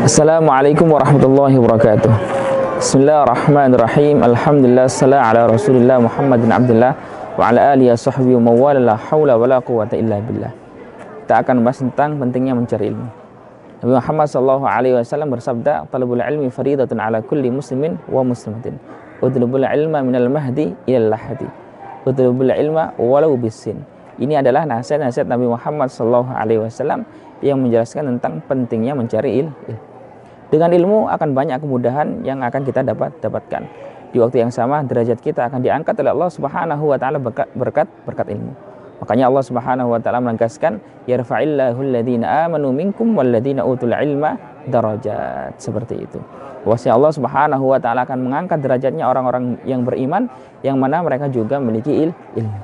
Assalamualaikum warahmatullahi wabarakatuh. Bismillahirrahmanirrahim. Alhamdulillah, sallallahu ala Rasulillah Muhammadin Abdullah wa ala alihi wa sahbihi wa mawala, la haula wa la quwata illa billah. Kita akan membahas tentang pentingnya mencari ilmu. Nabi Muhammad sallallahu alaihi wasallam bersabda, "Talabul ilmi faridatun ala kulli muslimin wa muslimatin. Utlubul ilma minal mahdi ilal lahdi. Utlubul ilma walau bisin." Ini adalah nasihat-nasihat Nabi Muhammad sallallahu alaihi wasallam yang menjelaskan tentang pentingnya mencari ilmu. Dengan ilmu akan banyak kemudahan yang akan kita dapatkan. Di waktu yang sama derajat kita akan diangkat oleh Allah Subhanahu wa taala berkat ilmu. Makanya Allah Subhanahu wa taala menegaskan, yarfa'illahu alladhina amanu minkum walladhina utul ilma darajat. Seperti itu. Bahwasanya Allah Subhanahu wa taala akan mengangkat derajatnya orang-orang yang beriman yang mana mereka juga memiliki ilmu.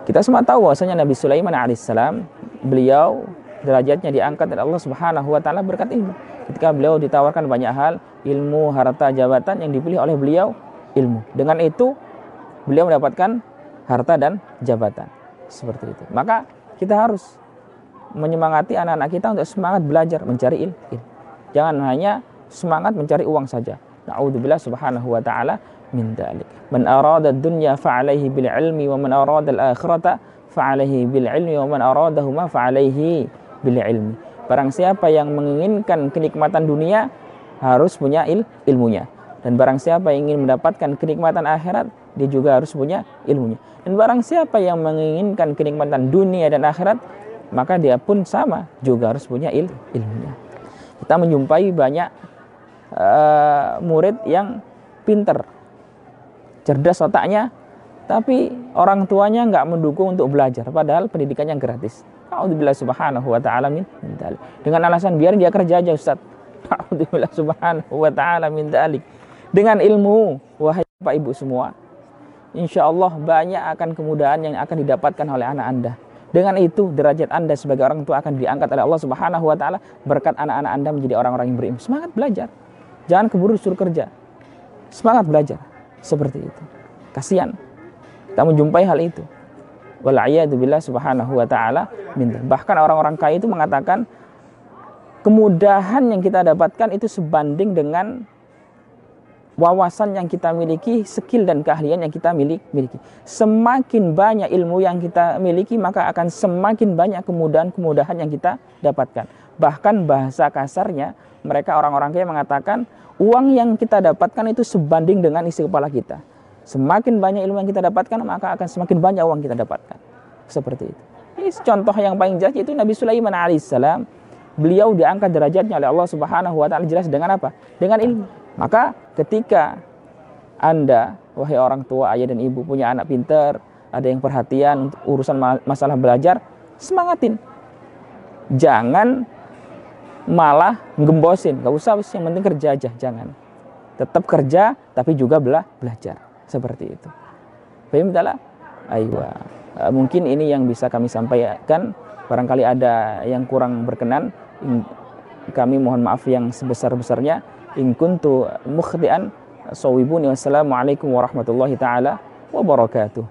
Kita semua tahu bahwasanya Nabi Sulaiman alaihissalam, beliau derajatnya diangkat oleh Allah Subhanahu wa taala berkat ilmu. Ketika beliau ditawarkan banyak hal, ilmu, harta, jabatan, yang dipilih oleh beliau ilmu. Dengan itu beliau mendapatkan harta dan jabatan. Seperti itu. Maka kita harus menyemangati anak-anak kita untuk semangat belajar mencari ilmu. Jangan hanya semangat mencari uang saja. Na'udzubillah subhanahu wa ta'ala min dzalik. Man arada ad-dunya fa'alaihi bil ilmi wa man arada al-akhirata fa'alaihi bil ilmi wa man aradahuma fa'alaihi bil ilmi. Barang siapa yang menginginkan kenikmatan dunia harus punya ilmunya. Dan barang siapa yang ingin mendapatkan kenikmatan akhirat, dia juga harus punya ilmunya. Dan barang siapa yang menginginkan kenikmatan dunia dan akhirat, maka dia pun sama, juga harus punya ilmunya. Kita menjumpai banyak murid yang pinter, cerdas otaknya, tapi orang tuanya nggak mendukung untuk belajar, padahal pendidikannya gratis. A'udzubillah subhanahu wa ta'ala min dzalik. Dengan alasan biar dia kerja aja Ustaz. A'udzubillah subhanahu wa ta'ala min dzalik. Dengan ilmu, wahai Bapak Ibu semua, insya Allah banyak akan kemudahan yang akan didapatkan oleh anak Anda. Dengan itu derajat Anda sebagai orang tua akan diangkat oleh Allah Subhanahu wa ta'ala berkat anak-anak Anda menjadi orang-orang yang berilmu. Semangat belajar. Jangan keburu suruh kerja. Semangat belajar. Seperti itu. Kasihan kita menjumpai hal itu. Wal'iyadzubillah subhanahu wa ta'ala. Bahkan orang-orang kaya itu mengatakan kemudahan yang kita dapatkan itu sebanding dengan wawasan yang kita miliki, skill dan keahlian yang kita miliki. Semakin banyak ilmu yang kita miliki, maka akan semakin banyak kemudahan-kemudahan yang kita dapatkan. Bahkan bahasa kasarnya, mereka orang-orang kaya mengatakan uang yang kita dapatkan itu sebanding dengan isi kepala kita. Semakin banyak ilmu yang kita dapatkan, maka akan semakin banyak uang kita dapatkan. Seperti itu. Ini contoh yang paling jelas itu Nabi Sulaiman alaihissalam. Beliau diangkat derajatnya oleh Allah Subhanahu wa taala jelas dengan apa? Dengan ilmu. Maka ketika Anda, wahai orang tua, ayah dan ibu, punya anak pintar, ada yang perhatian untuk urusan masalah belajar, semangatin. Jangan malah gembosin. Gak usah, yang penting kerja aja. Jangan. Tetap kerja, tapi juga belajar. Seperti itu. Paham tak? Aywa. Mungkin ini yang bisa kami sampaikan. Barangkali ada yang kurang berkenan, kami mohon maaf yang sebesar-besarnya. In kuntu mukhti'an sawibuni. Wassalamualaikum warahmatullahi taala wabarakatuh.